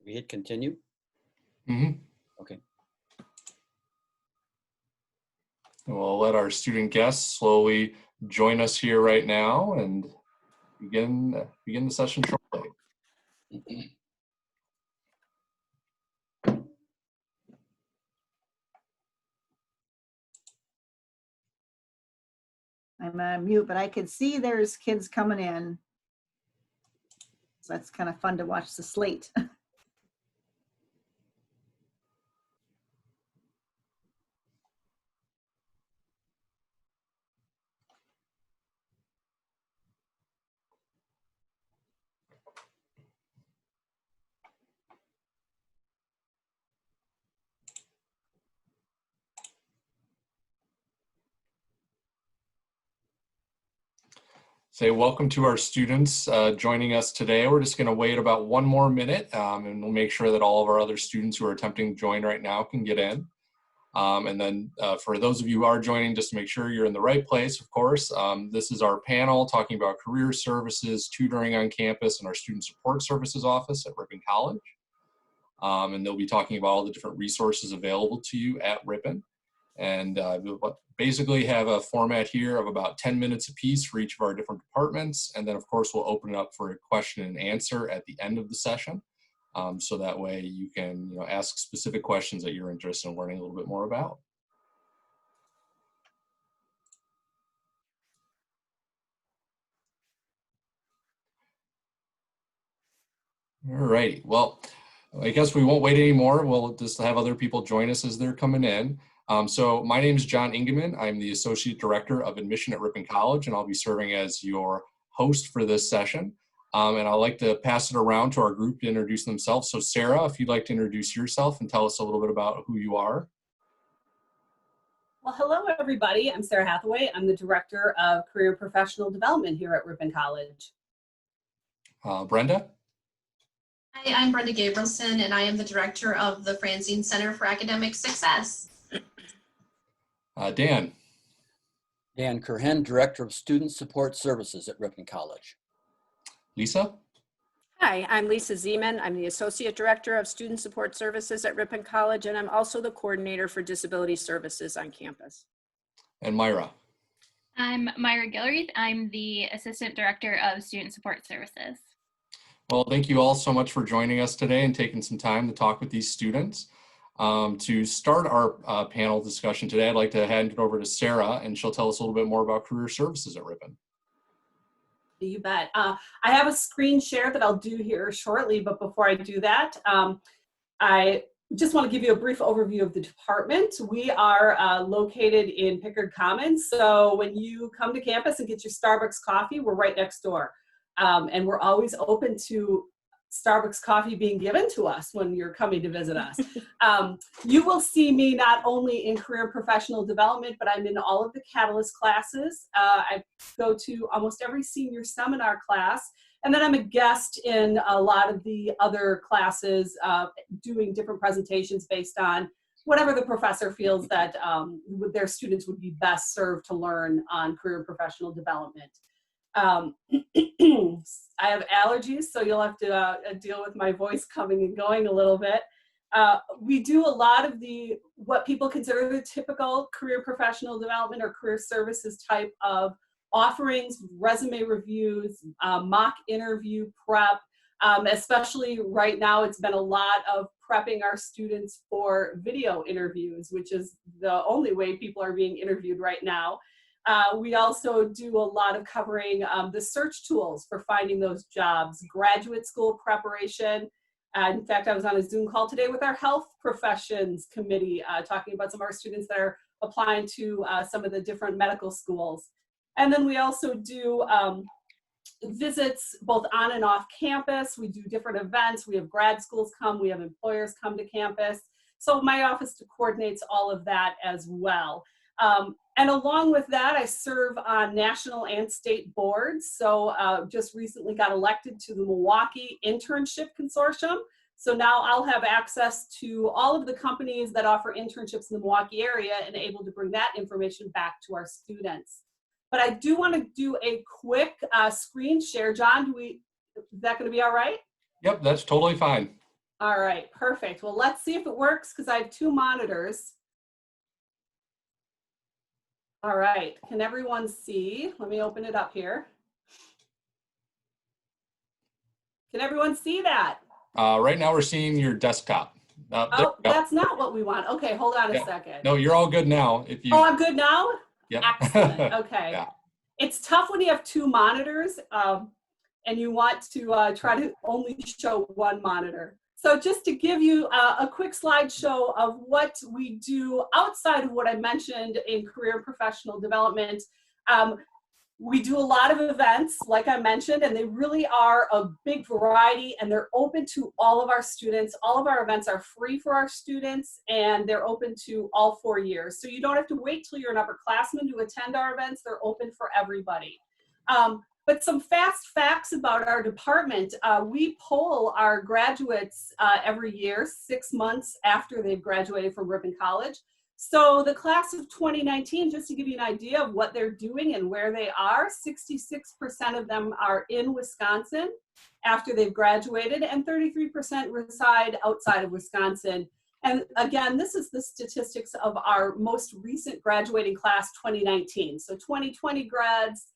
We hit continue? Mm-hmm. Okay. We'll let our student guests slowly join us here right now and begin the session shortly. I'm on mute, but I can see there's kids coming in. So that's kind of fun to watch the slate. Say welcome to our students joining us today. We're just going to wait about 1 more minute and we'll make sure that all of our other students who are attempting to join right now can get in. And then for those of you who are joining, just to make sure you're in the right place, of course, this is our panel talking about career services, tutoring on campus, and our student support services office at Ripon College. And they'll be talking about all the different resources available to you at Ripon. And we'll basically have a format here of about 10 minutes apiece for each of our different departments. And then, of course, we'll open it up for a question and answer at the end of the session. So that way you can ask specific questions that you're interested in learning a little bit more about. All right. Well, I guess we won't wait anymore. We'll just have other people join us as they're coming in. So my name is John Ingeman. I'm the Associate Director of Admission at Ripon College, and I'll be serving as your host for this session. And I'd like to pass it around to our group to introduce themselves. So Sarah, if you'd like to introduce yourself and tell us a little bit about who you are. Well, hello, everybody. I'm Sarah Hathaway. I'm the Director of Career and Professional Development here at Ripon College. Brenda? Hi, I'm Brenda Gabrielson, and I am the Director of the Franzine Center for Academic Success. Dan? Dan Kerhen, Director of Student Support Services at Ripon College. Lisa? Hi, I'm Lisa Zeman. I'm the Associate Director of Student Support Services at Ripon College, and I'm also the Coordinator for Disability Services on campus. And Myra? I'm Myra Gilreath. I'm the Assistant Director of Student Support Services. Well, thank you all so much for joining us today and taking some time to talk with these students. To start our panel discussion today, I'd like to hand it over to Sarah, and she'll tell us a little bit more about career services at Ripon. You bet. I have a screen share that I'll do here shortly, but before I do that, I just want to give you a brief overview of the department. We are located in Pickard Commons, so when you come to campus and get your Starbucks coffee, we're right next door. And we're always open to Starbucks coffee being given to us when you're coming to visit us. You will see me not only in career and professional development, but I'm in all of the Catalyst classes. I go to almost every senior seminar class, and then I'm a guest in a lot of the other classes, doing different presentations based on whatever the professor feels that their students would be best served to learn on career and professional development. I have allergies, so you'll have to deal with my voice coming and going a little bit. We do a lot of what people consider the typical career professional development or career services type of offerings, resume reviews, mock interview prep. Especially right now, it's been a lot of prepping our students for video interviews, which is the only way people are being interviewed right now. We also do a lot of covering the search tools for finding those jobs, graduate school preparation. In fact, I was on a Zoom call today with our health professions committee talking about some of our students that are applying to some of the different medical schools. And then we also do visits both on and off campus. We do different events. We have grad schools come, we have employers come to campus. So my office coordinates all of that as well. And along with that, I serve on national and state boards. So just recently got elected to the Milwaukee Internship Consortium. So now I'll have access to all of the companies that offer internships in the Milwaukee area and able to bring that information back to our students. But I do want to do a quick screen share. John, is that going to be all right? Yep, that's totally fine. All right, perfect. Well, let's see if it works because I have 2 monitors. All right, can everyone see? Let me open it up here. Can everyone see that? Right now we're seeing your desktop. There Oh, you go. that's not what we want. Okay, hold on a Yeah. second. No, you're all good now. If you, Oh, I'm good now? yeah. Excellent, okay. Yeah. It's tough when you have 2 monitors and you want to try to only show 1 monitor. So just to give you a quick slideshow of what we do outside of what I mentioned in career and professional development, we do a lot of events, like I mentioned, and they really are a big variety and they're open to all of our students. All of our events are free for our students and they're open to all 4 years. So you don't have to wait till you're an upperclassman to attend our events. They're open for everybody. But some fast facts about our department. We poll our graduates every year, 6 months after they've graduated from Ripon College. So the class of 2019, just to give you an idea of what they're doing and where they are, 66% of them are in Wisconsin after they've graduated, and 33% reside outside of Wisconsin. And again, this is the statistics of our most recent graduating class, 2019. So 2020 grads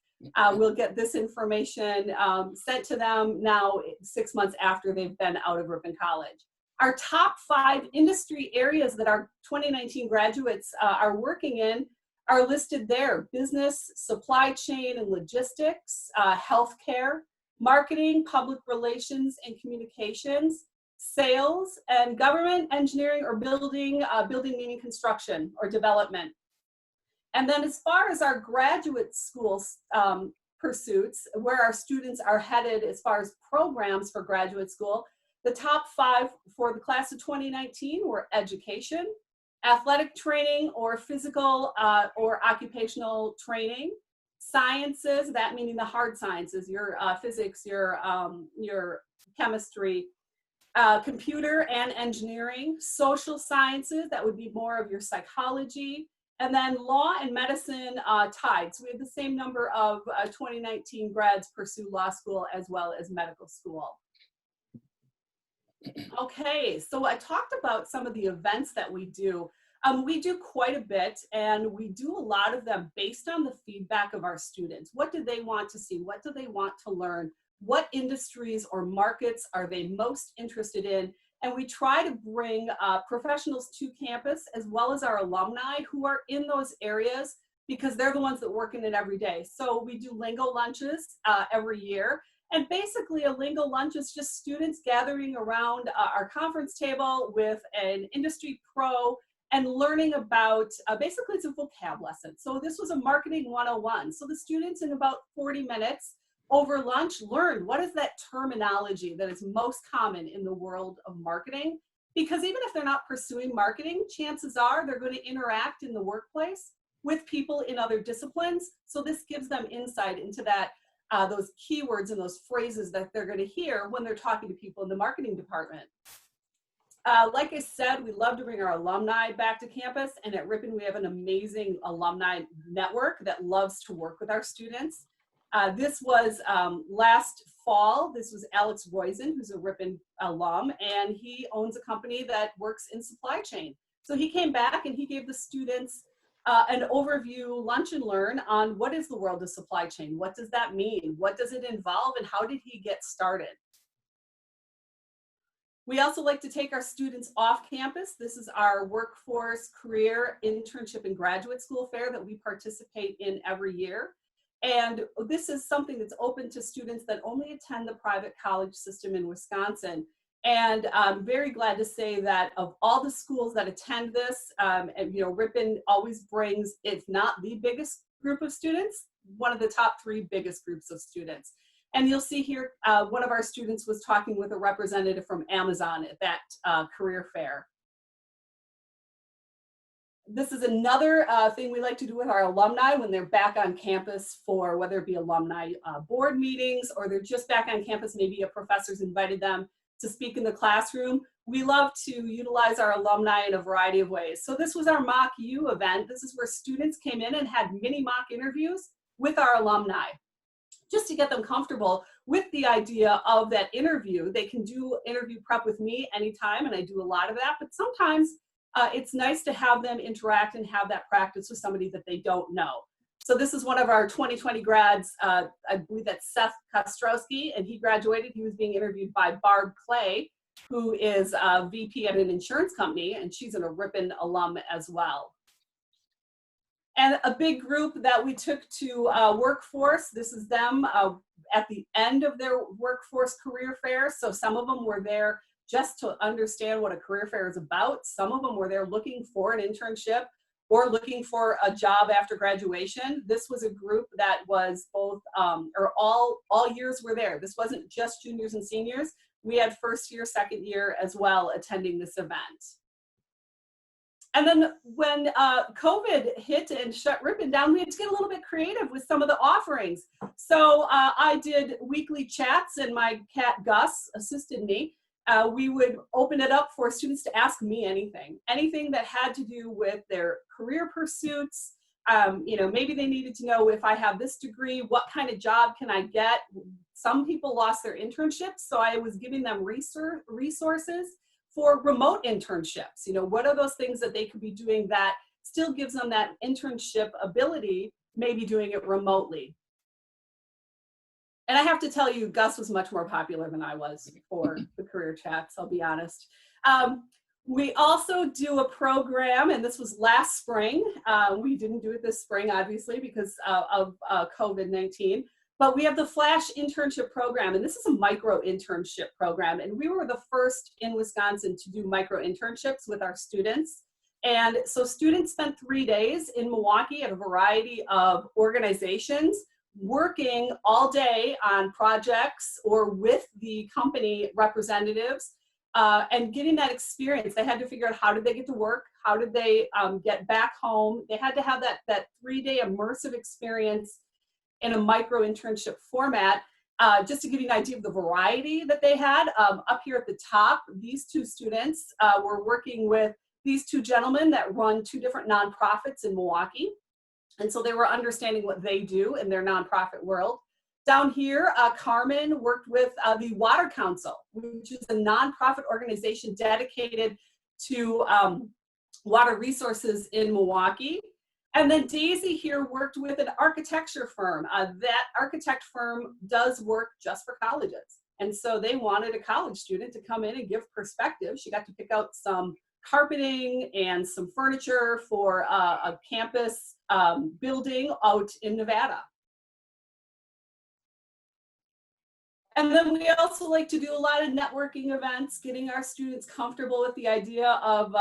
will get this information sent to them now 6 months after they've been out of Ripon College. Our top 5 industry areas that our 2019 graduates are working in are listed there: business, supply chain and logistics, healthcare, marketing, public relations and communications, sales, and government, engineering, or building, building meaning construction or development. And then as far as our graduate school pursuits, where our students are headed as far as programs for graduate school, the top 5 for the class of 2019 were education, athletic training or physical or occupational training, sciences, that meaning the hard sciences, your physics, your chemistry, computer and engineering, social sciences, that would be more of your psychology, and then law and medicine tied. So we have the same number of 2019 grads pursue law school as well as medical school. Okay, so I talked about some of the events that we do. We do quite a bit, and we do a lot of them based on the feedback of our students. What do they want to see? What do they want to learn? What industries or markets are they most interested in? And we try to bring professionals to campus as well as our alumni who are in those areas because they're the ones that work in it every day. So we do Lingle Lunches every year. And basically a Lingle Lunch is just students gathering around our conference table with an industry pro and learning about, basically it's a vocab lesson. So this was a marketing 101. So the students in about 40 minutes over lunch learned what is that terminology that is most common in the world of marketing. Because even if they're not pursuing marketing, chances are they're going to interact in the workplace with people in other disciplines. So this gives them insight into that those keywords and those phrases that they're going to hear when they're talking to people in the marketing department. Like I said, we love to bring our alumni back to campus, and at Ripon we have an amazing alumni network that loves to work with our students. This was last fall. This was Alex Roizen, who's a Ripon alum, and he owns a company that works in supply chain. So he came back and he gave the students an overview lunch and learn on what is the world of supply chain? What does that mean? What does it involve and how did he get started? We also like to take our students off campus. This is our workforce, career, internship, and graduate school fair that we participate in every year. And this is something that's open to students that only attend the private college system in Wisconsin. And I'm very glad to say that of all the schools that attend this, and Ripon always brings, if not the biggest group of students, one of the top 3 biggest groups of students. And you'll see here, one of our students was talking with a representative from Amazon at that career fair. This is another thing we like to do with our alumni when they're back on campus for whether it be alumni board meetings or they're just back on campus, maybe a professor's invited them to speak in the classroom. We love to utilize our alumni in a variety of ways. So this was our Mock U event. This is where students came in and had mini mock interviews with our alumni, just to get them comfortable with the idea of that interview. They can do interview prep with me anytime, and I do a lot of that, but sometimes it's nice to have them interact and have that practice with somebody that they don't know. So this is one of our 2020 grads, I believe that's Seth Kostrowski, and he graduated. He was being interviewed by Barb Clay, who is a VP at an insurance company, and she's a Ripon alum as well. And a big group that we took to workforce, this is them at the end of their workforce career fair. So some of them were there just to understand what a career fair is about. Some of them were there looking for an internship or looking for a job after graduation. This was a group that was both, or all years were there. This wasn't just juniors and seniors. We had first year, second year as well attending this event. And then when COVID hit and shut Ripon down, we had to get a little bit creative with some of the offerings. So I did weekly chats, and my cat Gus assisted me. We would open it up for students to ask me anything that had to do with their career pursuits. You know, maybe they needed to know, if I have this degree, what kind of job can I get? Some people lost their internships, so I was giving them resources for remote internships. You know, what are those things that they could be doing that still gives them that internship ability, maybe doing it remotely. And I have to tell you, Gus was much more popular than I was for the career chats, I'll be honest. We also do a program, and this was last spring. We didn't do it this spring, obviously, because of COVID-19. But we have the Flash Internship Program, and this is a micro internship program. And we were the first in Wisconsin to do micro internships with our students. And so students spent 3 days in Milwaukee at a variety of organizations, working all day on projects or with the company representatives, and getting that experience. They had to figure out, how did they get to work? How did they get back home? They had to have that 3-day immersive experience in a micro internship format. Just to give you an idea of the variety that they had, up here at the top, these two students were working with these two gentlemen that run 2 different nonprofits in Milwaukee. And so they were understanding what they do in their nonprofit world. Down here, Carmen worked with the Water Council, which is a nonprofit organization dedicated to water resources in Milwaukee. And then Daisy here worked with an architecture firm. That architect firm does work just for colleges. And so they wanted a college student to come in and give perspective. She got to pick out some carpeting and some furniture for a campus building out in Nevada. And then we also like to do a lot of networking events, getting our students comfortable with the idea of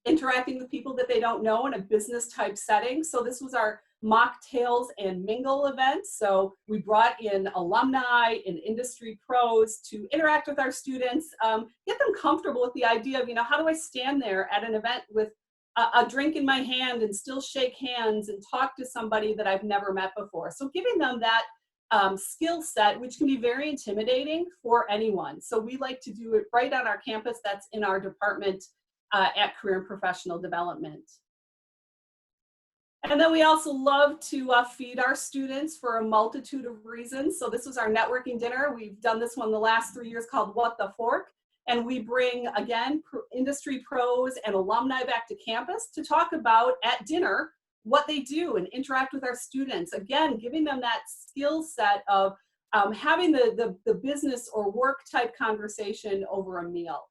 interacting with people that they don't know in a business type setting. So this was our mocktails and mingle event. So we brought in alumni and industry pros to interact with our students, get them comfortable with the idea of, you know, how do I stand there at an event with a drink in my hand and still shake hands and talk to somebody that I've never met before. So giving them that skill set, which can be very intimidating for anyone. So we like to do it right on our campus. That's in our department at Career and Professional Development. And then we also love to feed our students for a multitude of reasons. So this was our networking dinner. We've done this one the last 3 years, called What the Fork. And we bring, again, industry pros and alumni back to campus to talk about at dinner what they do and interact with our students. Again, giving them that skill set of having the business or work type conversation over a meal.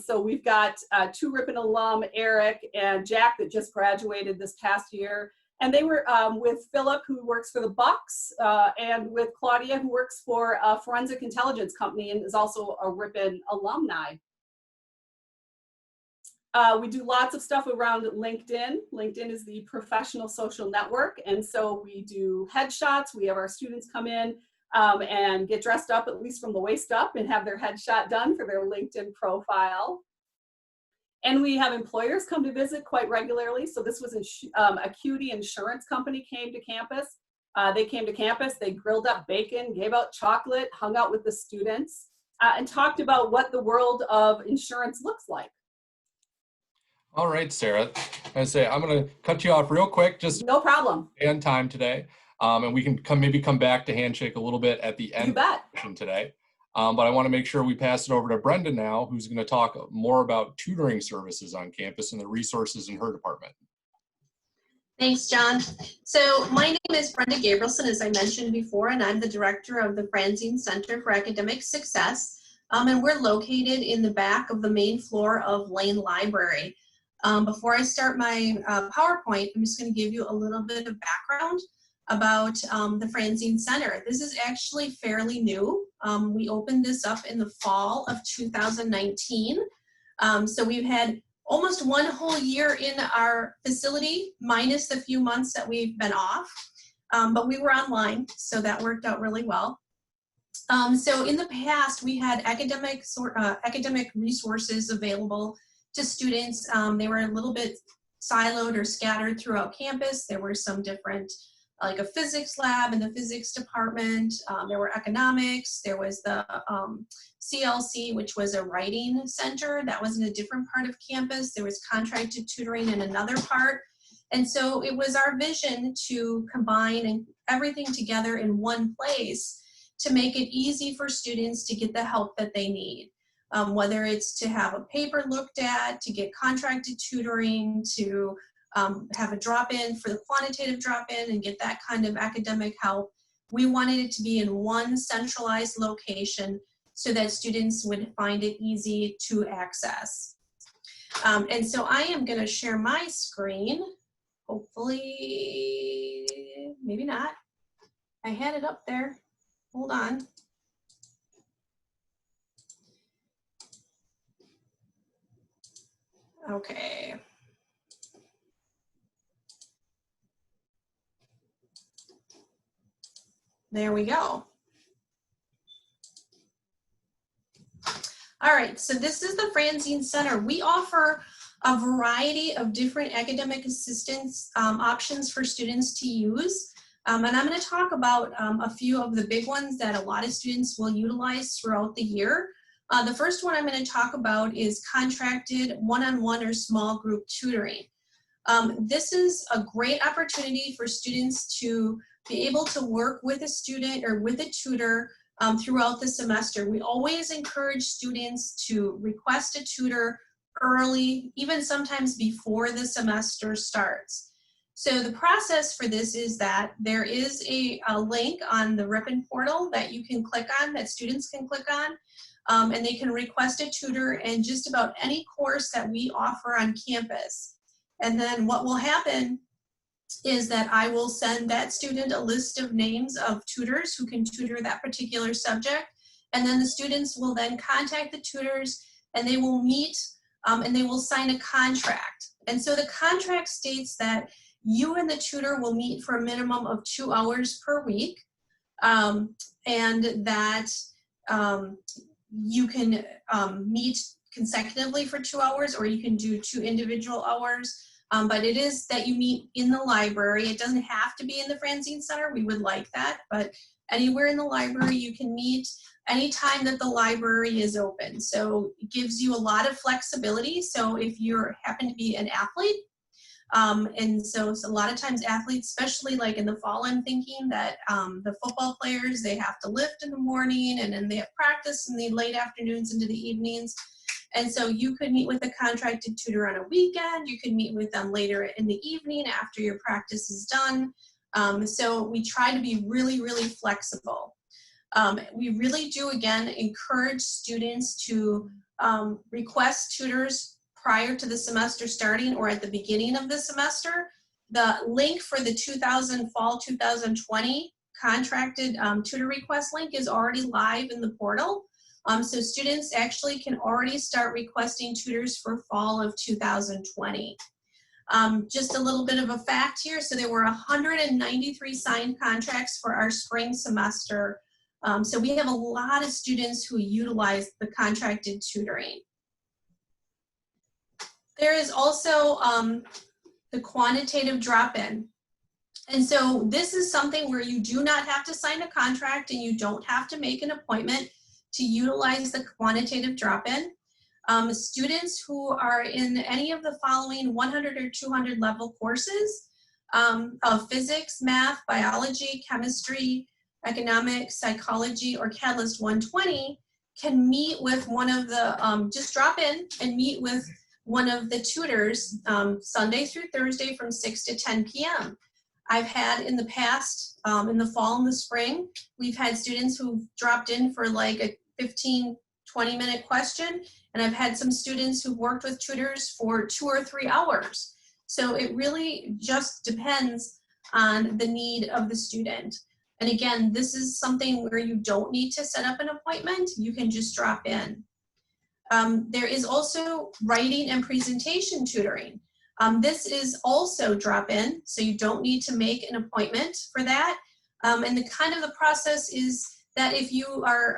So we've got 2 Ripon alum, Eric and Jack, that just graduated this past year. And they were with Philip, who works for the Bucks, and with Claudia, who works for a forensic intelligence company and is also a Ripon alumni. We do lots of stuff around LinkedIn. LinkedIn is the professional social network. And so we do headshots. We have our students come in and get dressed up, at least from the waist up, and have their headshot done for their LinkedIn profile. And we have employers come to visit quite regularly. So this was Acuity Insurance Company came to campus. They came to campus, they grilled up bacon, gave out chocolate, hung out with the students, and talked about what the world of insurance looks like. All right, Sarah. I'm going to cut you off real quick, just no problem. and time today. And we can maybe come back to Handshake a little bit at the end You of the bet. session today. But I want to make sure we pass it over to Brenda now, who's going to talk more about tutoring services on campus and the resources in her department. Thanks, John. So my name is Brenda Gabrielson, as I mentioned before, and I'm the director of the Franzine Center for Academic Success. And we're located in the back of the main floor of Lane Library. Before I start my PowerPoint, I'm just going to give you a little bit of background about the Franzine Center. This is actually fairly new. We opened this up in the fall of 2019. So we've had almost one whole year in our facility, minus the few months that we've been off. But we were online, so that worked out really well. So in the past, we had academic resources available to students. They were a little bit siloed or scattered throughout campus. There were some different, like a physics lab in the physics department. There were economics. There was the CLC, which was a writing center that was in a different part of campus. There was contracted tutoring in another part. And so it was our vision to combine everything together in one place to make it easy for students to get the help that they need. Whether it's to have a paper looked at, to get contracted tutoring, to have a drop-in for the quantitative drop-in and get that kind of academic help. We wanted it to be in one centralized location so that students would find it easy to access. And so I am going to share my screen. Hopefully, maybe not. I had it up there. Hold on. Okay. There we go. All right, so this is the Franzine Center. We offer a variety of different academic assistance options for students to use. And I'm going to talk about a few of the big ones that a lot of students will utilize throughout the year. The first one I'm going to talk about is contracted one-on-one or small group tutoring. This is a great opportunity for students to be able to work with a student or with a tutor throughout the semester. We always encourage students to request a tutor early, even sometimes before the semester starts. So the process for this is that there is a link on the Ripon portal that you can click on, that students can click on, and they can request a tutor in just about any course that we offer on campus. And then what will happen is that I will send that student a list of names of tutors who can tutor that particular subject. And then the students will then contact the tutors and they will meet and they will sign a contract. And so the contract states that you and the tutor will meet for a minimum of 2 hours per week, and that you can meet consecutively for 2 hours, or you can do 2 individual hours. But it is that you meet in the library. It doesn't have to be in the Franzine Center. We would like that, but anywhere in the library you can meet anytime that the library is open. So it gives you a lot of flexibility. So if you happen to be an athlete, and so a lot of times athletes, especially like in the fall, I'm thinking that the football players, they have to lift in the morning and then they have practice in the late afternoons into the evenings. And so you could meet with a contracted tutor on a weekend. You could meet with them later in the evening after your practice is done. So we try to be really, really flexible. We really do, again, encourage students to request tutors prior to the semester starting or at the beginning of the semester. The link for the fall 2020 contracted tutor request link is already live in the portal. So students actually can already start requesting tutors for fall of 2020. Just a little bit of a fact here. So there were 193 signed contracts for our spring semester. So we have a lot of students who utilize the contracted tutoring. There is also the quantitative drop-in. And so this is something where you do not have to sign a contract and you don't have to make an appointment to utilize the quantitative drop-in. Students who are in any of the following 100 or 200 level courses of physics, math, biology, chemistry, economics, psychology, or Catalyst 120 can meet with one of the, just drop in and meet with one of the tutors Sunday through Thursday from 6 to 10 p.m. I've had in the past, in the fall and the spring, we've had students who've dropped in for like a 15, 20-minute question, and I've had some students who've worked with tutors for 2 or 3 hours. So it really just depends on the need of the student. And again, this is something where you don't need to set up an appointment. You can just drop in. There is also writing and presentation tutoring. This is also drop in, so you don't need to make an appointment for that. And the kind of the process is that if you are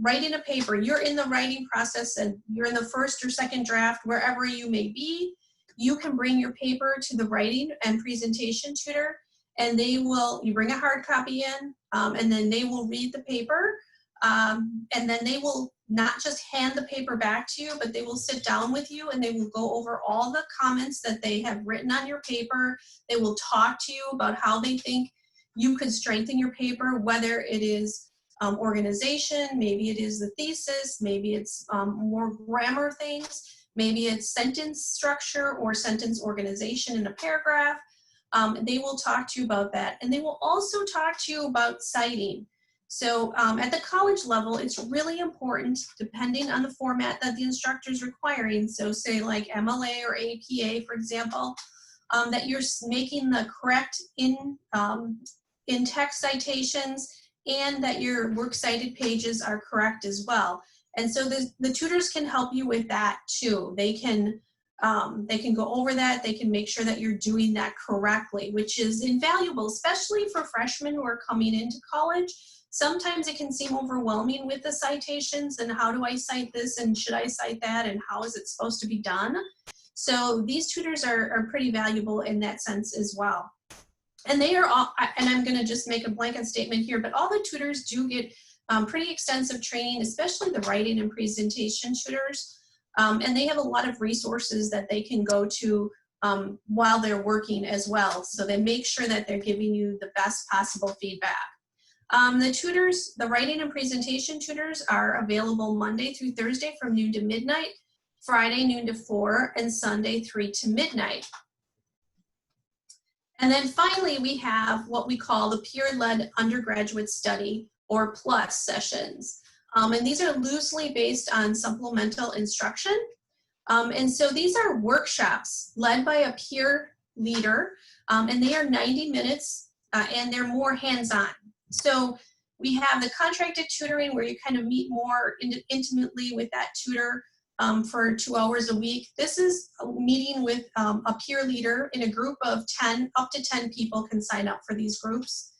writing a paper, you're in the writing process and you're in the first or second draft, wherever you may be, you can bring your paper to the writing and presentation tutor, and they will, you bring a hard copy in, and then they will read the paper, and then they will not just hand the paper back to you, but they will sit down with you and they will go over all the comments that they have written on your paper. They will talk to you about how they think you could strengthen your paper, whether it is organization, maybe it is the thesis, maybe it's more grammar things, maybe it's sentence structure or sentence organization in a paragraph. They will talk to you about that. And they will also talk to you about citing. So at the college level, it's really important, depending on the format that the instructor is requiring, so say like MLA or APA, for example, that you're making the correct in-text citations and that your works cited pages are correct as well. And so the tutors can help you with that too. They can go over that. They can make sure that you're doing that correctly, which is invaluable, especially for freshmen who are coming into college. Sometimes it can seem overwhelming with the citations and how do I cite this and should I cite that and how is it supposed to be done? So these tutors are pretty valuable in that sense as well. And they are all, and I'm going to just make a blanket statement here, but all the tutors do get pretty extensive training, especially the writing and presentation tutors. And they have a lot of resources that they can go to while they're working as well. So they make sure that they're giving you the best possible feedback. The tutors, the writing and presentation tutors are available Monday through Thursday from noon to midnight, Friday noon to 4, and Sunday 3 to midnight. And then finally, we have what we call the peer-led undergraduate study or PLUS sessions. And these are loosely based on supplemental instruction. And so these are workshops led by a peer leader, and they are 90 minutes and they're more hands-on. So we have the contracted tutoring where you kind of meet more intimately with that tutor for 2 hours a week. This is a meeting with a peer leader in a group of 10, up to 10 people can sign up for these groups.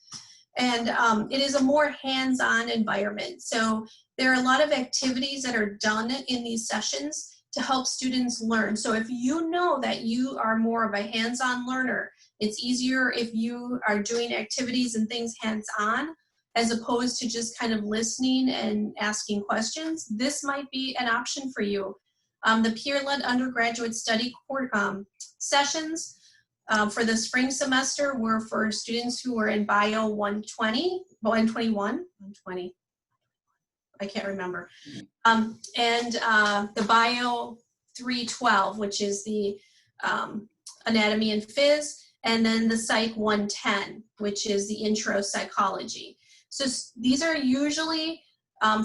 And it is a more hands-on environment. So there are a lot of activities that are done in these sessions to help students learn. So if you know that you are more of a hands-on learner, it's easier if you are doing activities and things hands-on as opposed to just kind of listening and asking questions. This might be an option for you. The peer-led undergraduate study sessions for the spring semester were for students who were in Bio 121, I can't remember. And the Bio 312, which is the anatomy and phys, and then the Psych 110, which is the intro psychology. So these are usually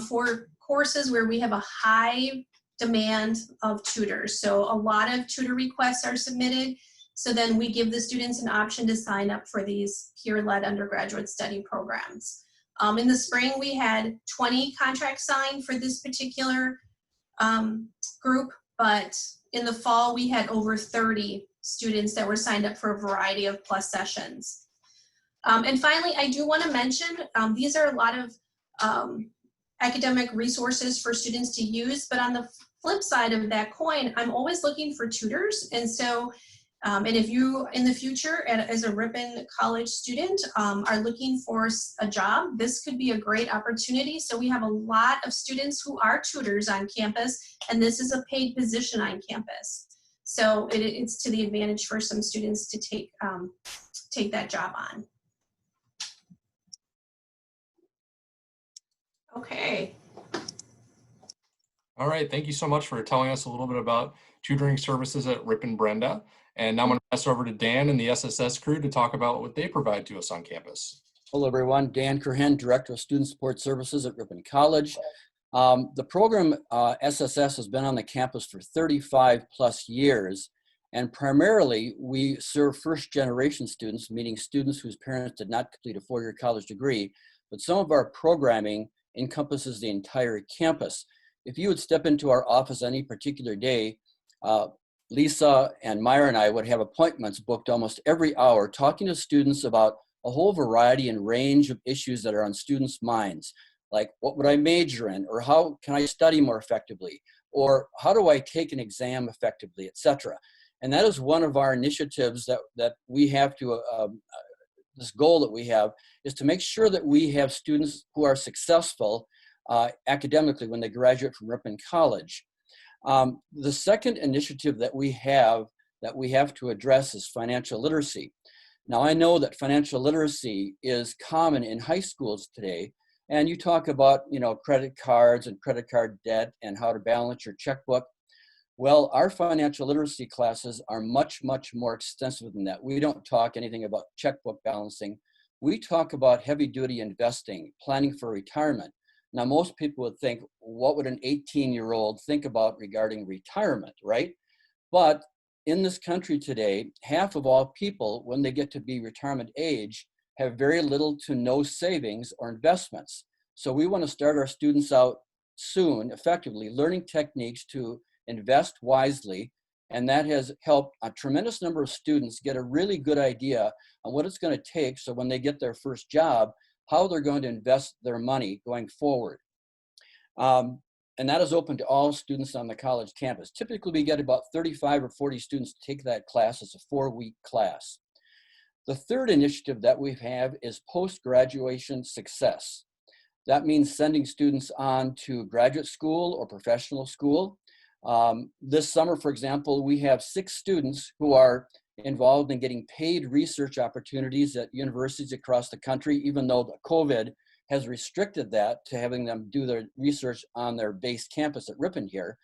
for courses where we have a high demand of tutors. So a lot of tutor requests are submitted. So then we give the students an option to sign up for these peer-led undergraduate study programs. In the spring, we had 20 contracts signed for this particular group, but in the fall, we had over 30 students that were signed up for a variety of PLUS sessions. And finally, I do want to mention, these are a lot of academic resources for students to use, but on the flip side of that coin, I'm always looking for tutors. And so, and if you in the future as a Ripon College student are looking for a job, this could be a great opportunity. So we have a lot of students who are tutors on campus, and this is a paid position on campus. So it's to the advantage for some students to take that job on. Okay. All right, thank you so much for telling us a little bit about tutoring services at Ripon Brenda. And now I'm going to pass over to Dan and the SSS crew to talk about what they provide to us on campus. Hello, everyone. Dan Curhen, Director of Student Support Services at Ripon College. The program SSS has been on the campus for 35 plus years, and primarily we serve first-generation students, meaning students whose parents did not complete a four-year college degree, but some of our programming encompasses the entire campus. If you would step into our office any particular day, Lisa and Myra and I would have appointments booked almost every hour talking to students about a whole variety and range of issues that are on students' minds, like what would I major in, or how can I study more effectively, or how do I take an exam effectively, etc. And that is one of our initiatives that we have to, this goal that we have is to make sure that we have students who are successful academically when they graduate from Ripon College. The second initiative that we have to address is financial literacy. Now, I know that financial literacy is common in high schools today, and you talk about, credit cards and credit card debt and how to balance your checkbook. Well, our financial literacy classes are much, much more extensive than that. We don't talk anything about checkbook balancing. We talk about heavy-duty investing, planning for retirement. Now, most people would think, what would an 18-year-old think about regarding retirement, right? But in this country today, half of all people, when they get to be retirement age, have very little to no savings or investments. So we want to start our students out soon, effectively, learning techniques to invest wisely. And that has helped a tremendous number of students get a really good idea on what it's going to take so when they get their first job, how they're going to invest their money going forward. And that is open to all students on the college campus. Typically, we get about 35 or 40 students to take that class. It's a 4-week class. The third initiative that we have is post-graduation success. That means sending students on to graduate school or professional school. This summer, for example, we have 6 students who are involved in getting paid research opportunities at universities across the country, even though the COVID has restricted that to having them do their research on their base campus at Ripon here.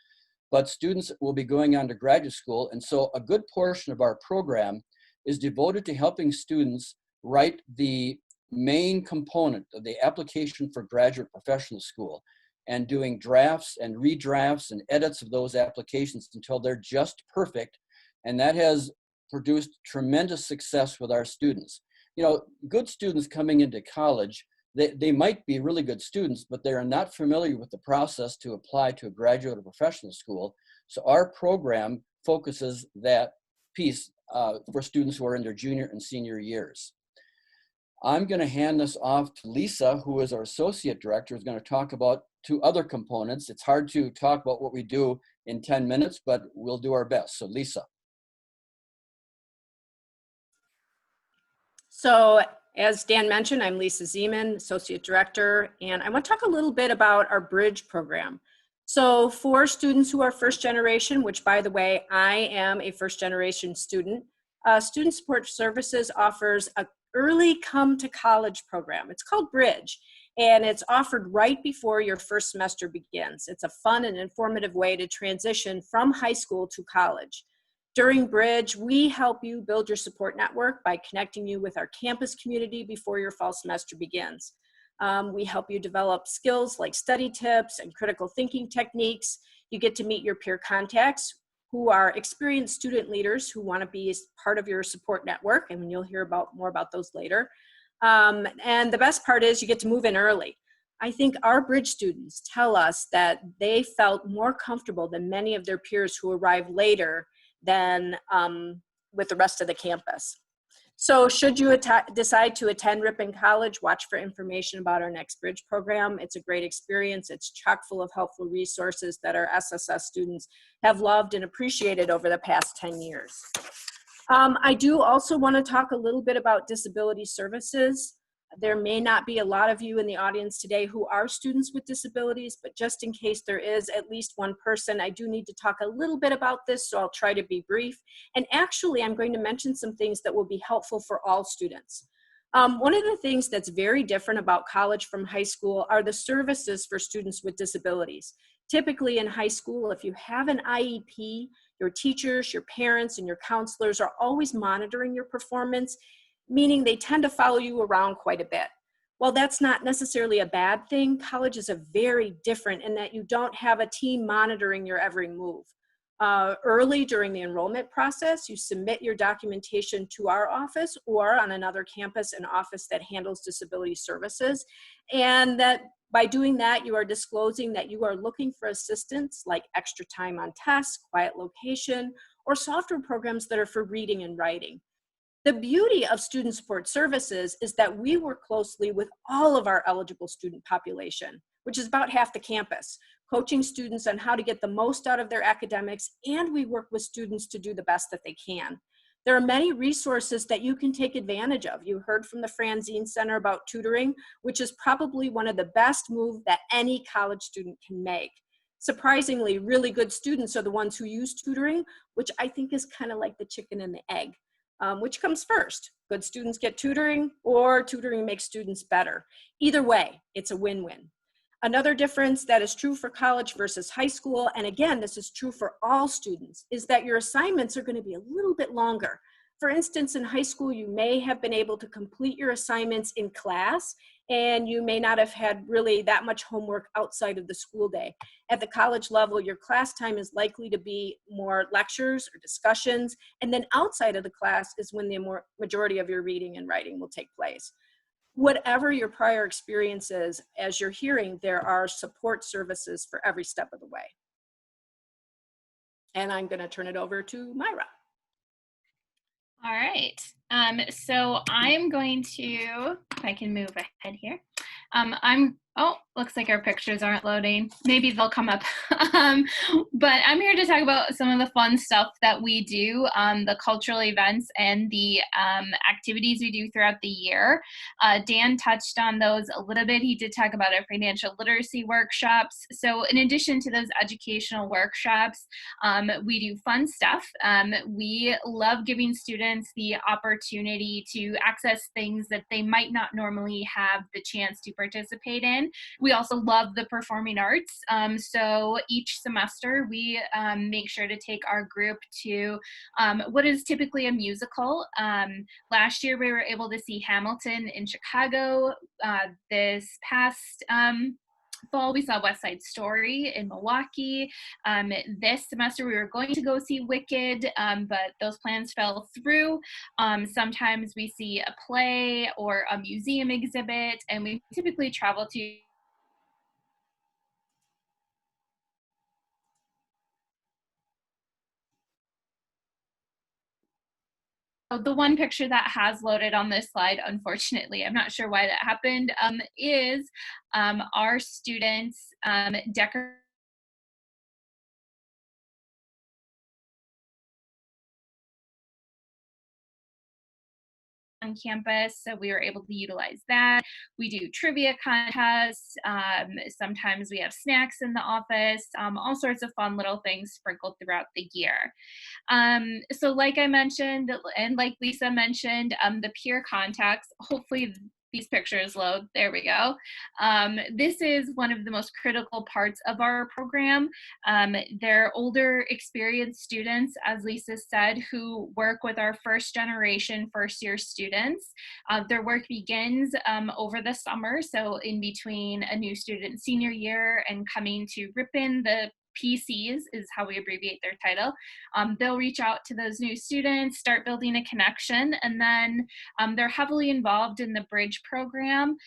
But students will be going on to graduate school, and so a good portion of our program is devoted to helping students write the main component of the application for graduate professional school and doing drafts and redrafts and edits of those applications until they're just perfect. And that has produced tremendous success with our students. Good students coming into college, they might be really good students, but they are not familiar with the process to apply to a graduate or professional school. So our program focuses that piece for students who are in their junior and senior years. I'm going to hand this off to Lisa, who is our associate director, who's going to talk about 2 other components. It's hard to talk about what we do in 10 minutes, but we'll do our best. So Lisa. So as Dan mentioned, I'm Lisa Zeman, Associate Director, and I want to talk a little bit about our Bridge program. So for students who are first generation, which by the way, I am a first generation student, Student Support Services offers an early come to college program. It's called Bridge, and it's offered right before your first semester begins. It's a fun and informative way to transition from high school to college. During Bridge, we help you build your support network by connecting you with our campus community before your fall semester begins. We help you develop skills like study tips and critical thinking techniques. You get to meet your peer contacts who are experienced student leaders who want to be part of your support network, and you'll hear more about those later. And the best part is you get to move in early. I think our Bridge students tell us that they felt more comfortable than many of their peers who arrived later than with the rest of the campus. So should you decide to attend Ripon College, watch for information about our next Bridge program. It's a great experience. It's chock full of helpful resources that our SSS students have loved and appreciated over the past 10 years. I do also want to talk a little bit about disability services. There may not be a lot of you in the audience today who are students with disabilities, but just in case there is at least one person, I do need to talk a little bit about this, so I'll try to be brief. And actually, I'm going to mention some things that will be helpful for all students. One of the things that's very different about college from high school are the services for students with disabilities. Typically in high school, if you have an IEP, your teachers, your parents, and your counselors are always monitoring your performance, meaning they tend to follow you around quite a bit. While that's not necessarily a bad thing, college is a very different in that you don't have a team monitoring your every move. Early during the enrollment process, you submit your documentation to our office or on another campus, an office that handles disability services. And that by doing that, you are disclosing that you are looking for assistance like extra time on tests, quiet location, or software programs that are for reading and writing. The beauty of student support services is that we work closely with all of our eligible student population, which is about half the campus, coaching students on how to get the most out of their academics, and we work with students to do the best that they can. There are many resources that you can take advantage of. You heard from the Franzine Center about tutoring, which is probably one of the best moves that any college student can make. Surprisingly, really good students are the ones who use tutoring, which I think is kind of like the chicken and the egg. Which comes first? Good students get tutoring, or tutoring makes students better? Either way, it's a win-win. Another difference that is true for college versus high school, and again, this is true for all students, is that your assignments are going to be a little bit longer. For instance, in high school, you may have been able to complete your assignments in class, and you may not have had really that much homework outside of the school day. At the college level, your class time is likely to be more lectures or discussions, and then outside of the class is when the majority of your reading and writing will take place. Whatever your prior experience is, as you're hearing, there are support services for every step of the way. And I'm going to turn it over to Myra. All right. So I'm going to, if I can move ahead here. Oh, looks like our pictures aren't loading. Maybe they'll come up. But I'm here to talk about some of the fun stuff that we do, the cultural events and the activities we do throughout the year. Dan touched on those a little bit. He did talk about our financial literacy workshops. So in addition to those educational workshops, we do fun stuff. We love giving students the opportunity to access things that they might not normally have the chance to participate in. We also love the performing arts. So each semester we make sure to take our group to what is typically a musical. Last year we were able to see Hamilton in Chicago. This past fall we saw West Side Story in Milwaukee. This semester we were going to go see Wicked, but those plans fell through. Sometimes we see a play or a museum exhibit, and we typically travel to the one picture that has loaded on this slide, unfortunately, I'm not sure why that happened, is our students decorating on campus, so we were able to utilize that. We do trivia contests. Sometimes we have snacks in the office, all sorts of fun little things sprinkled throughout the year. So like I mentioned, and like Lisa mentioned, the Pure Contacts, hopefully these pictures load. There we go. This is one of the most critical parts of our program. They're older, experienced students, as Lisa said, who work with our first generation, first-year students. Their work begins over the summer, so in between a new student senior year and coming to Ripon, the PCs is how we abbreviate their title. They'll reach out to those new students, start building a connection, and then they're heavily involved in the Bridge program.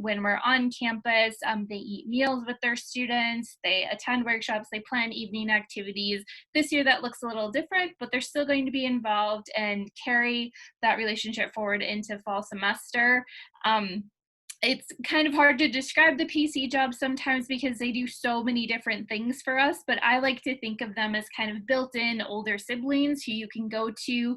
When we're on campus, they eat meals with their students, they attend workshops, they plan evening activities. This year that looks a little different, but they're still going to be involved and carry that relationship forward into fall semester. it's kind of hard to describe the PC jobs sometimes because they do so many different things for us, but I like to think of them as kind of built-in older siblings who you can go to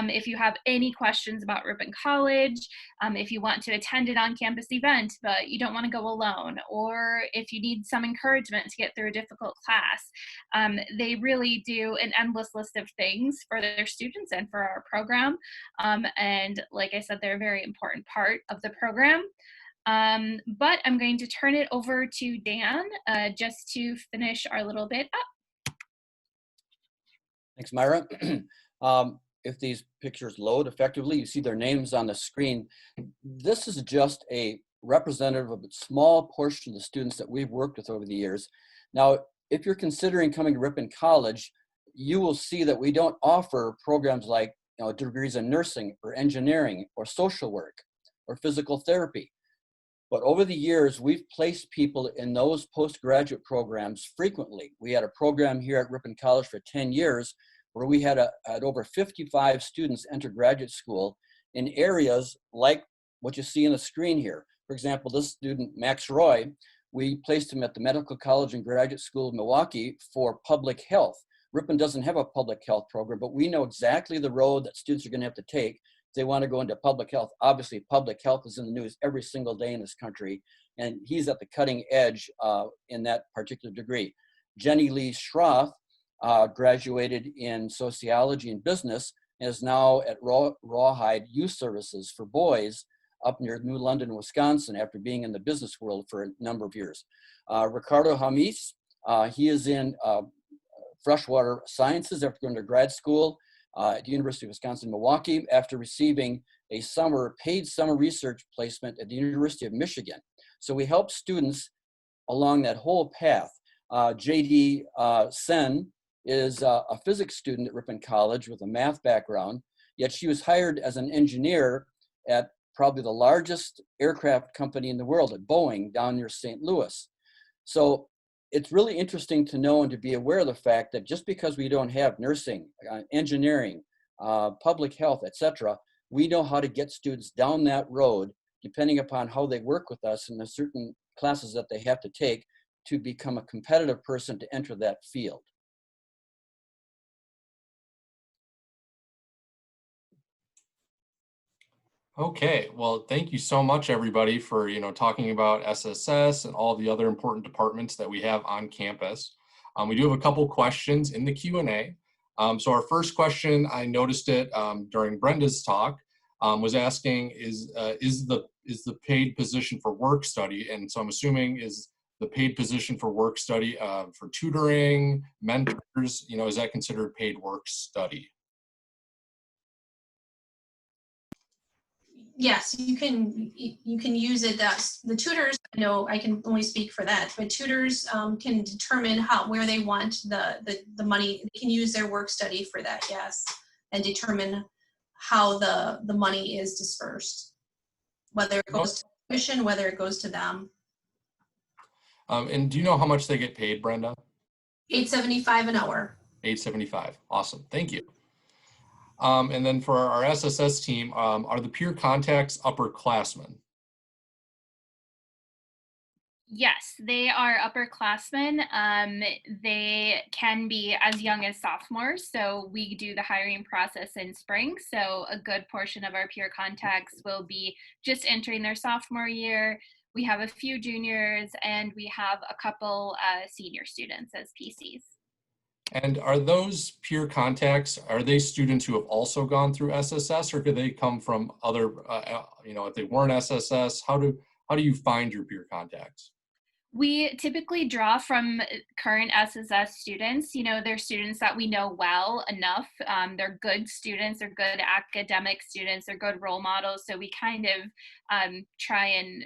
if you have any questions about Ripon College, if you want to attend an on-campus event, but you don't want to go alone, or if you need some encouragement to get through a difficult class. They really do an endless list of things for their students and for our program. And like I said, they're a very important part of the program. But I'm going to turn it over to Dan just to finish our little bit up. Thanks, Myra. If these pictures load effectively, you see their names on the screen. This is just a representative of a small portion of the students that we've worked with over the years. Now, if you're considering coming to Ripon College, you will see that we don't offer programs like degrees in nursing or engineering or social work or physical therapy. But over the years, we've placed people in those postgraduate programs frequently. We had a program here at Ripon College for 10 years where we had over 55 students enter graduate school in areas like what you see on the screen here. For example, this student, Max Roy, we placed him at the Medical College and Graduate School of Milwaukee for public health. Ripon doesn't have a public health program, but we know exactly the road that students are going to have to take if they want to go into public health. Obviously, public health is in the news every single day in this country, and he's at the cutting edge in that particular degree. Jenny Lee Schroth graduated in sociology and business and is now at Rawhide Youth Services for Boys up near New London, Wisconsin, after being in the business world for a number of years. Ricardo Jamis, he is in freshwater sciences after going to grad school at the University of Wisconsin-Milwaukee after receiving a paid summer research placement at the University of Michigan. So we help students along that whole path. J.D. Sen is a physics student at Ripon College with a math background, yet she was hired as an engineer at probably the largest aircraft company in the world, at Boeing, down near St. Louis. So it's really interesting to know and to be aware of the fact that just because we don't have nursing, engineering, public health, etc., we know how to get students down that road, depending upon how they work with us and the certain classes that they have to take to become a competitive person to enter that field. Okay, well, thank you so much, everybody, for talking about SSS and all the other important departments that we have on campus. We do have a couple questions in the Q&A. So our first question, I noticed it during Brenda's talk, was asking is the paid position for work study, and so I'm assuming is the paid position for work study for tutoring, mentors, is that considered paid work study? Yes, you can use it. The tutors, I know I can only speak for that, but tutors can determine where they want the money. They can use their work study for that, yes, and determine how the money is dispersed, whether it goes to tuition, whether it goes to them. And do you know how much they get paid, Brenda? $8.75 an hour. $8.75. Awesome. Thank you. And then for our SSS team, are the Pure Contacts upperclassmen? Yes, they are upperclassmen. They can be as young as sophomores. So we do the hiring process in spring. So a good portion of our Pure Contacts will be just entering their sophomore year. We have a few juniors and we have a couple senior students as PCs. And are those Pure Contacts, are they students who have also gone through SSS, or could they come from other, if they weren't SSS, how do you find your Pure Contacts? We typically draw from current SSS students. They're students that we know well enough. They're good students, they're good academic students, they're good role models. So we kind of try and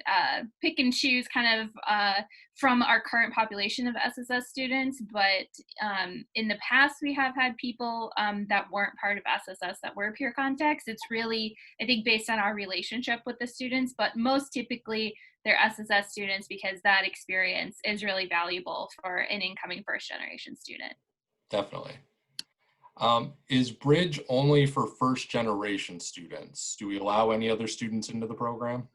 pick and choose kind of from our current population of SSS students. But in the past, we have had people that weren't part of SSS that were Pure Contacts. It's really, I think, based on our relationship with the students, but most typically, they're SSS students because that experience is really valuable for an incoming first generation student. Definitely. Is Bridge only for first generation students? Do we allow any other students into the program?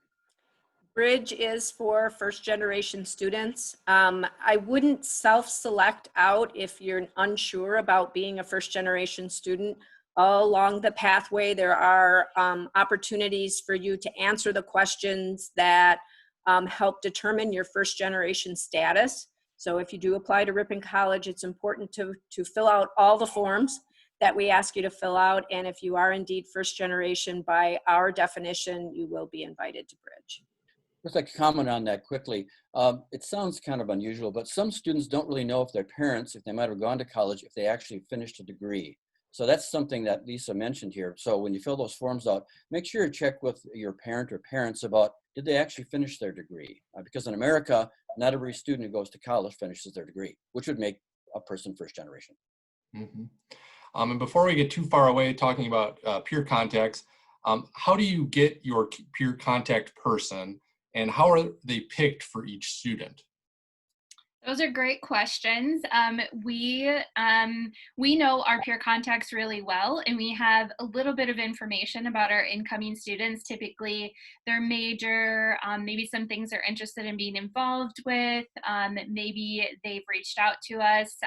Bridge is for first generation students. I wouldn't self-select out if you're unsure about being a first generation student. All along the pathway, there are opportunities for you to answer the questions that help determine your first generation status. So if you do apply to Ripon College, it's important to fill out all the forms that we ask you to fill out. And if you are indeed first generation, by our definition, you will be invited to Bridge. Just like to comment on that quickly. It sounds kind of unusual, but some students don't really know if their parents, if they might have gone to college, if they actually finished a degree. So that's something that Lisa mentioned here. So when you fill those forms out, make sure you check with your parent or parents about, did they actually finish their degree? Because in America, not every student who goes to college finishes their degree, which would make a person first generation. Mm-hmm. And before we get too far away talking about peer contacts, how do you get your peer contact person, and how are they picked for each student? Those are great questions. We know our peer contacts really well, and we have a little bit of information about our incoming students, typically their major, maybe some things they're interested in being involved with, maybe they've reached out to us.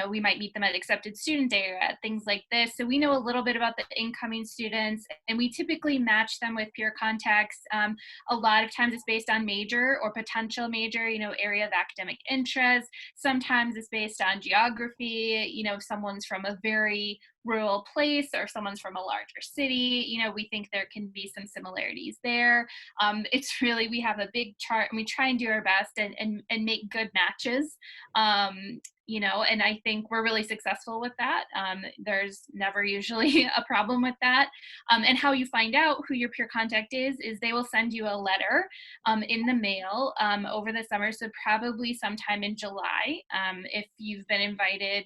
We might meet them at accepted student day or at things like this. So we know a little bit about the incoming students, and we typically match them with peer contacts. A lot of times it's based on major or potential major, area of academic interest. Sometimes it's based on geography, if someone's from a very rural place or someone's from a larger city, we think there can be some similarities there. It's really, we have a big chart and we try and do our best and make good matches. And I think we're really successful with that. There's never usually a problem with that. And how you find out who your peer contact is they will send you a letter in the mail over the summer. So probably sometime in July, if you've been invited.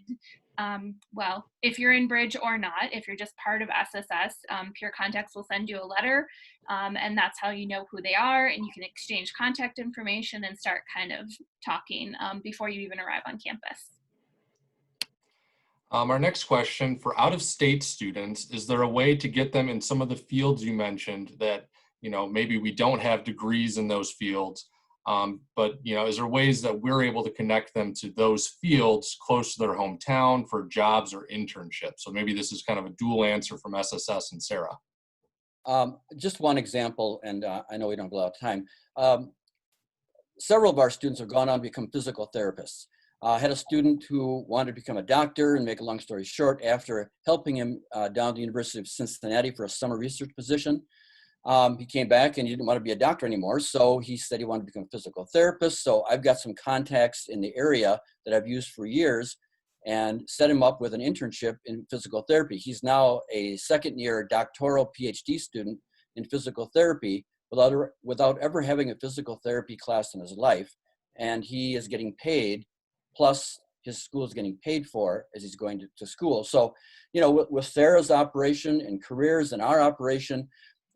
If you're in Bridge or not, if you're just part of SSS, Peer Contacts will send you a letter, and that's how you know who they are, and you can exchange contact information and start kind of talking before you even arrive on campus. Our next question, for out-of-state students, is there a way to get them in some of the fields you mentioned that, maybe we don't have degrees in those fields, but is there ways that we're able to connect them to those fields close to their hometown for jobs or internships? So maybe this is kind of a dual answer from SSS and Sarah. Just one example, and I know we don't have a lot of time. Several of our students have gone on to become physical therapists. I had a student who wanted to become a doctor, and make a long story short, after helping him down at the University of Cincinnati for a summer research position, he came back and he didn't want to be a doctor anymore. So he said he wanted to become a physical therapist. So I've got some contacts in the area that I've used for years and set him up with an internship in physical therapy. He's now a second-year doctoral PhD student in physical therapy without ever having a physical therapy class in his life. And he is getting paid, plus his school is getting paid for as he's going to school. So, with Sarah's operation and careers and our operation,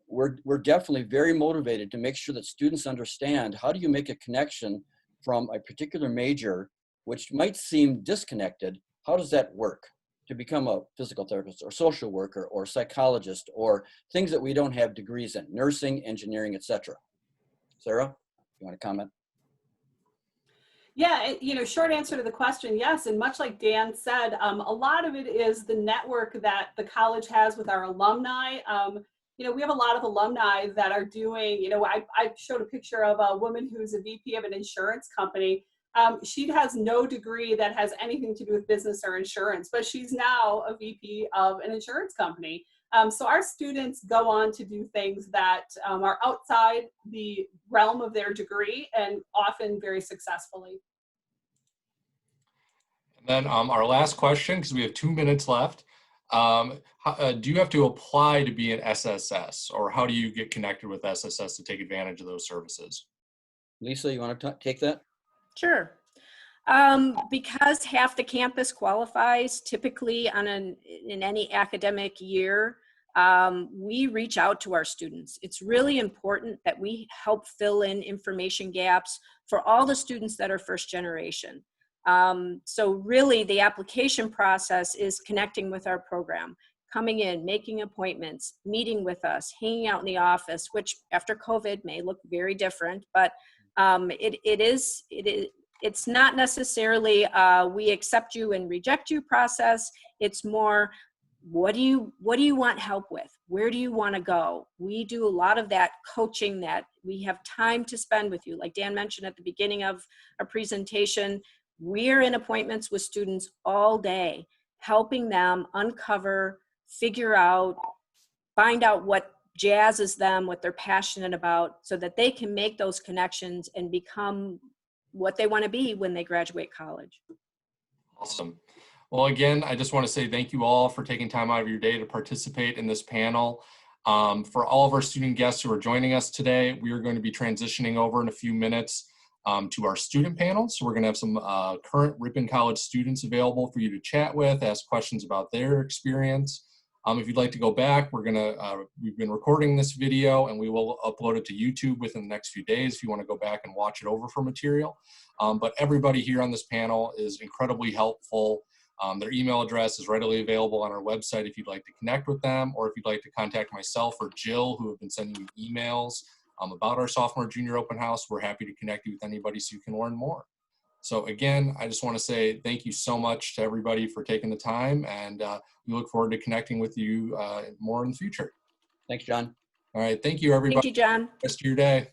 we're definitely very motivated to make sure that students understand, how do you make a connection from a particular major, which might seem disconnected? How does that work to become a physical therapist or social worker or psychologist or things that we don't have degrees in, nursing, engineering, etc. Sarah, you want to comment? Yeah, short answer to the question, yes. And much like Dan said, a lot of it is the network that the college has with our alumni. We have a lot of alumni that are doing, I showed a picture of a woman who's a VP of an insurance company. She has no degree that has anything to do with business or insurance, but she's now a VP of an insurance company. So our students go on to do things that are outside the realm of their degree, and often very successfully. And then our last question, because we have 2 minutes left. Do you have to apply to be an SSS, or how do you get connected with SSS to take advantage of those services? Lisa, you want to take that? Sure. Because half the campus qualifies typically in any academic year, we reach out to our students. It's really important that we help fill in information gaps for all the students that are first generation. So really the application process is connecting with our program, coming in, making appointments, meeting with us, hanging out in the office, which after COVID may look very different, but it's not necessarily we accept you and reject you process. It's more, what do you want help with? Where do you want to go? We do a lot of that coaching, that we have time to spend with you. Like Dan mentioned at the beginning of our presentation, we're in appointments with students all day, helping them uncover, figure out, find out what jazzes them, what they're passionate about, so that they can make those connections and become what they want to be when they graduate college. Awesome. Well, again, I just want to say thank you all for taking time out of your day to participate in this panel. For all of our student guests who are joining us today, we are going to be transitioning over in a few minutes to our student panel. So we're going to have some current Ripon College students available for you to chat with, ask questions about their experience. If you'd like to go back, we've been recording this video and we will upload it to YouTube within the next few days if you want to go back and watch it over for material. But everybody here on this panel is incredibly helpful. Their email address is readily available on our website if you'd like to connect with them, or if you'd like to contact myself or Jill, who have been sending you emails about our sophomore junior open house. We're happy to connect you with anybody so you can learn more. So again, I just want to say thank you so much to everybody for taking the time, and we look forward to connecting with you more in the future. Thanks, John. All right, thank you everybody. Thank you, John. Rest of your day.